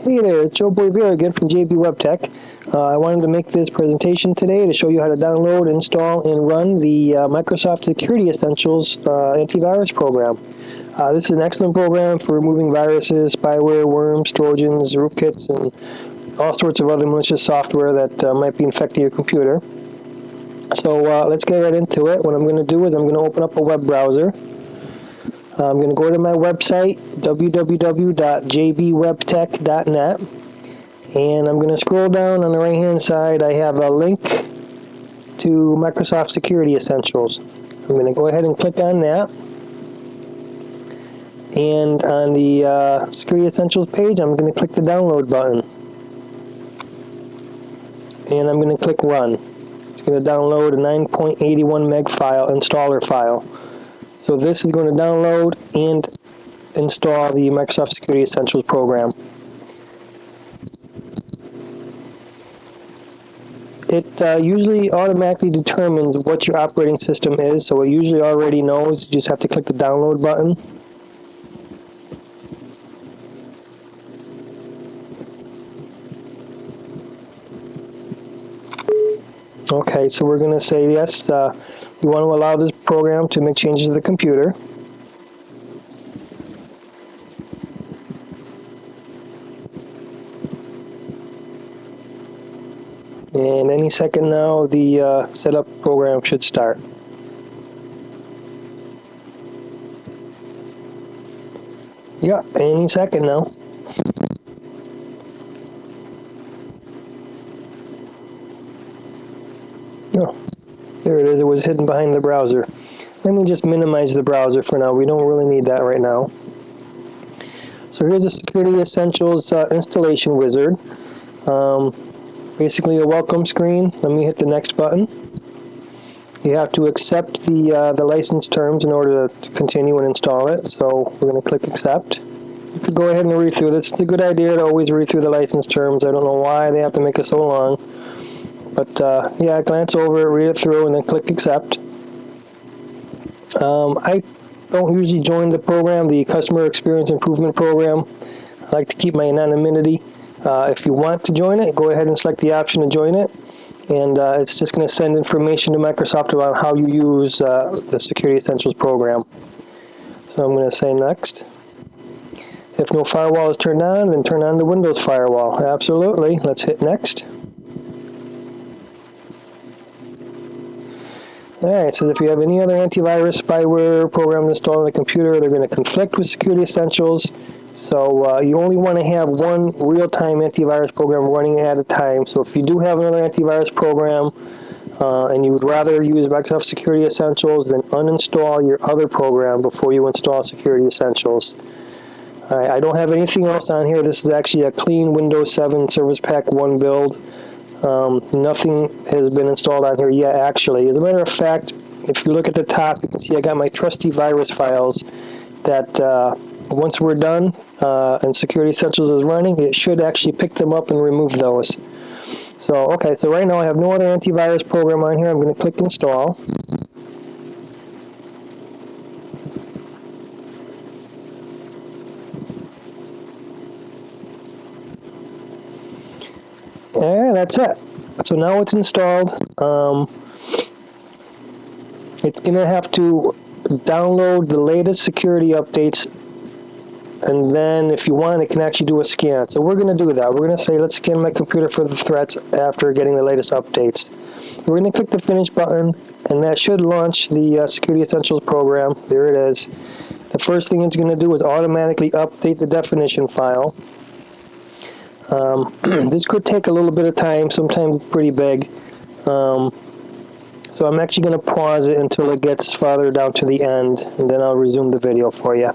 Hey there, it's Joe Boivera again from JB Web Tech. I wanted to make this presentation today to show you how to download, install, and run the Microsoft Security Essentials antivirus program. This is an excellent program for removing viruses, spyware, worms, trojans, rootkits, and all sorts of other malicious software that might be infecting your computer. So let's get right into it. What I'm going to do is I'm going to open up a web browser. I'm going to go to my website, www.jbwebtech.net, and I'm going to scroll down on the right-hand side. I have a link to Microsoft Security Essentials. I'm going to go ahead and click on that. And on the Security Essentials page, I'm going to click the download button. And I'm going to click Run. It's going to download a 9.81 meg file, installer file. So this is going to download and install the Microsoft Security Essentials program. It usually automatically determines what your operating system is, so it usually already knows. You just have to click the download button. Okay, so we're going to say yes, we want to allow this program to make changes to the computer. And any second now, the setup program should start. Yeah, any second now. Oh, there it is. It was hidden behind the browser. Let me just minimize the browser for now. We don't really need that right now. So here's the Security Essentials installation wizard. Basically a welcome screen. Let me hit the next button. You have to accept the license terms in order to continue and install it. So we're going to click accept. You could go ahead and read through this. It's a good idea to always read through the license terms. I don't know why they have to make it so long. But yeah, glance over it, read it through, and then click accept. I don't usually join the program, the Customer Experience Improvement Program. I like to keep my anonymity. If you want to join it, go ahead and select the option to join it. And it's just going to send information to Microsoft about how you use the Security Essentials program. So I'm going to say next. If no firewall is turned on, then turn on the Windows firewall. Absolutely. Let's hit next. Alright, so if you have any other antivirus spyware program installed on the computer, they're going to conflict with Security Essentials. So you only want to have one real-time antivirus program running at a time. So if you do have another antivirus program and you would rather use Microsoft Security Essentials, then uninstall your other program before you install Security Essentials. Alright, I don't have anything else on here. This is actually a clean Windows 7 Service Pack 1 build. Nothing has been installed on here yet, actually. As a matter of fact, if you look at the top, you can see I got my trusty virus files that once we're done and Security Essentials is running, it should actually pick them up and remove those. So, okay, so right now I have no other antivirus program on here. I'm going to click install. And that's it. So now it's installed. It's going to have to download the latest security updates, and then if you want, it can actually do a scan. So we're going to do that. We're going to say, let's scan my computer for the threats after getting the latest updates. We're going to click the Finish button, and that should launch the Security Essentials program. There it is. The first thing it's going to do is automatically update the definition file. This could take a little bit of time. Sometimes it's pretty big. So I'm actually going to pause it until it gets farther down to the end, and then I'll resume the video for you.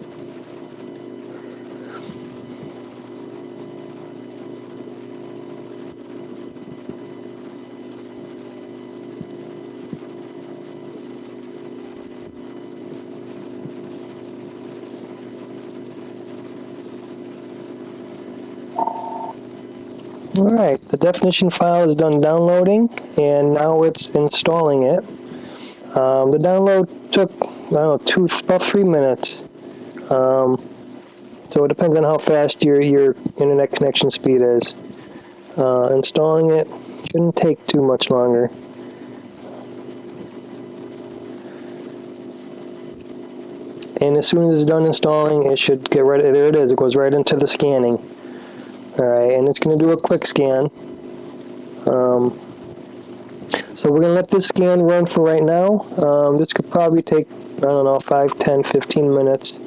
Alright, the definition file is done downloading, and now it's installing it. The download took, I don't know, about 3 minutes. So So it depends on how fast your internet connection speed is. Installing it shouldn't take too much longer. And as soon as it's done installing, it should get right, there it is, it goes right into the scanning. Alright, and it's going to do a quick scan. So we're going to let this scan run for right now. This could probably take, I don't know, 5, 10, 15 minutes.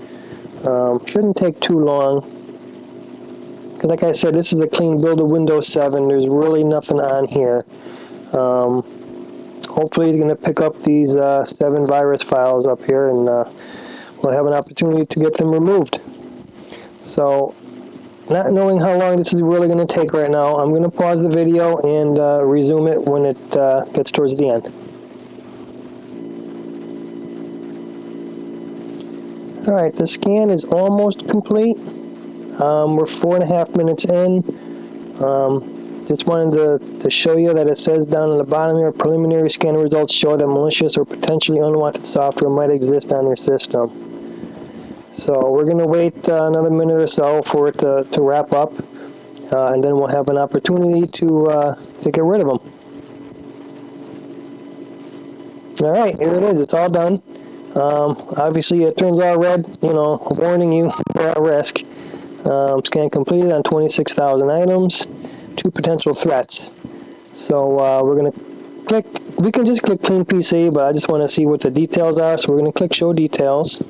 Shouldn't take too long. Because like I said, this is a clean build of Windows 7. There's really nothing on here. Hopefully it's going to pick up these 7 virus files up here, and we'll have an opportunity to get them removed. So, not knowing how long this is really going to take right now, I'm going to pause the video and resume it when it gets towards the end. Alright, the scan is almost complete. We're 4.5 minutes in. Just wanted to show you that it says down on the bottom here, preliminary scan results show that malicious or potentially unwanted software might exist on your system. So we're going to wait another minute or so for it to wrap up, and then we'll have an opportunity to get rid of them. Alright, here it is. It's all done. Obviously it turns out red, warning you you're at risk. Scan completed on 26,000 items, 2 potential threats. So we're going to click, we can just click Clean PC, but I just want to see what the details are, so we're going to click Show Details.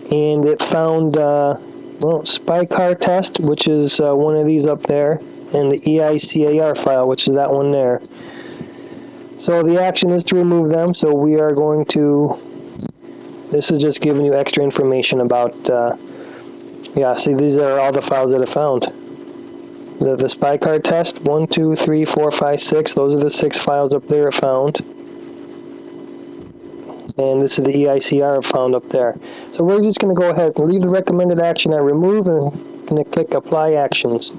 And it found, SpyCar test, which is one of these up there, and the EICAR file, which is that one there. So the action is to remove them, so we are going to, this is just giving you extra information about, see, these are all the files that I found. The SpyCar test, 1, 2, 3, 4, 5, 6, those are the 6 files up there it found. And this is the EICR found up there. So we're just going to go ahead and leave the recommended action at remove, and going to click Apply Actions.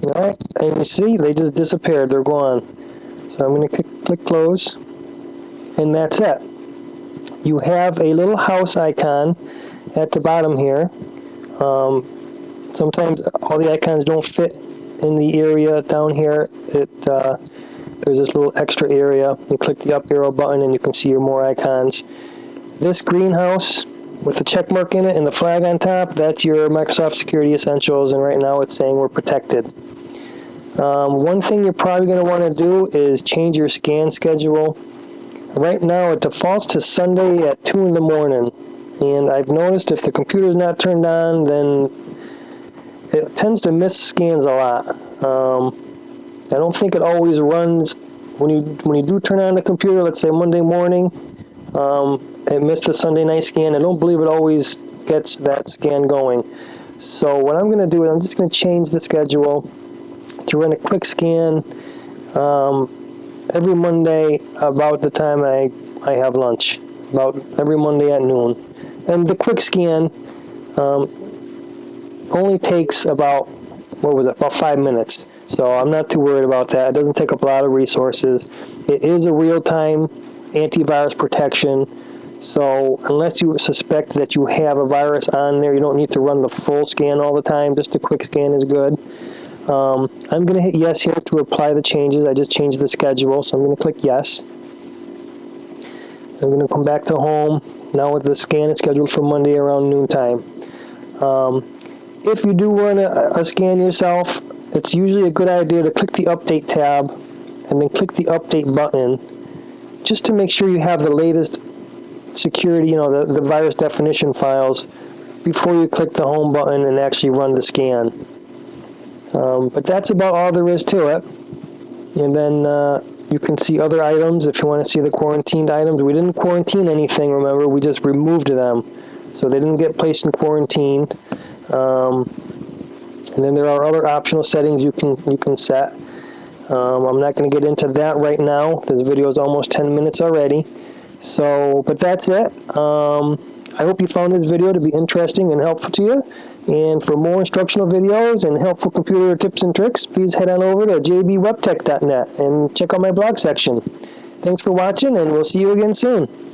Alright, and you see, they just disappeared. They're gone. So I'm going to click Close, and that's it. You have a little house icon at the bottom here. Sometimes all the icons don't fit in the area down here. There's this little extra area. You click the up arrow button and you can see your more icons. This greenhouse with the check mark in it and the flag on top, that's your Microsoft Security Essentials, and right now it's saying we're protected. One thing you're probably going to want to do is change your scan schedule. Right now it defaults to Sunday at 2 in the morning, and I've noticed if the computer's not turned on, then it tends to miss scans a lot. I don't think it always runs when you do turn on the computer. Let's say Monday morning, it missed the Sunday night scan. I don't believe it always gets that scan going. So what I'm going to do is I'm just going to change the schedule to run a quick scan every Monday about the time I have lunch, about every Monday at noon. And the quick scan only takes about, about 5 minutes. So I'm not too worried about that. It doesn't take up a lot of resources. It is a real-time antivirus protection. So unless you suspect that you have a virus on there, you don't need to run the full scan all the time. Just a quick scan is good. I'm going to hit yes here to apply the changes. I just changed the schedule, so I'm going to click yes. I'm going to come back to home. Now with the scan is scheduled for Monday around noontime. If you do run a scan yourself, it's usually a good idea to click the Update tab and then click the Update button just to make sure you have the latest security, the virus definition files before you click the Home button and actually run the scan. But that's about all there is to it. And then you can see other items if you want to see the quarantined items. We didn't quarantine anything, remember, we just removed them. So they didn't get placed in quarantine. And then there are other optional settings you can set. I'm not going to get into that right now. This video is almost 10 minutes already. So, but that's it. I hope you found this video to be interesting and helpful to you. And for more instructional videos and helpful computer tips and tricks, please head on over to jbwebtech.net and check out my blog section. Thanks for watching, and we'll see you again soon.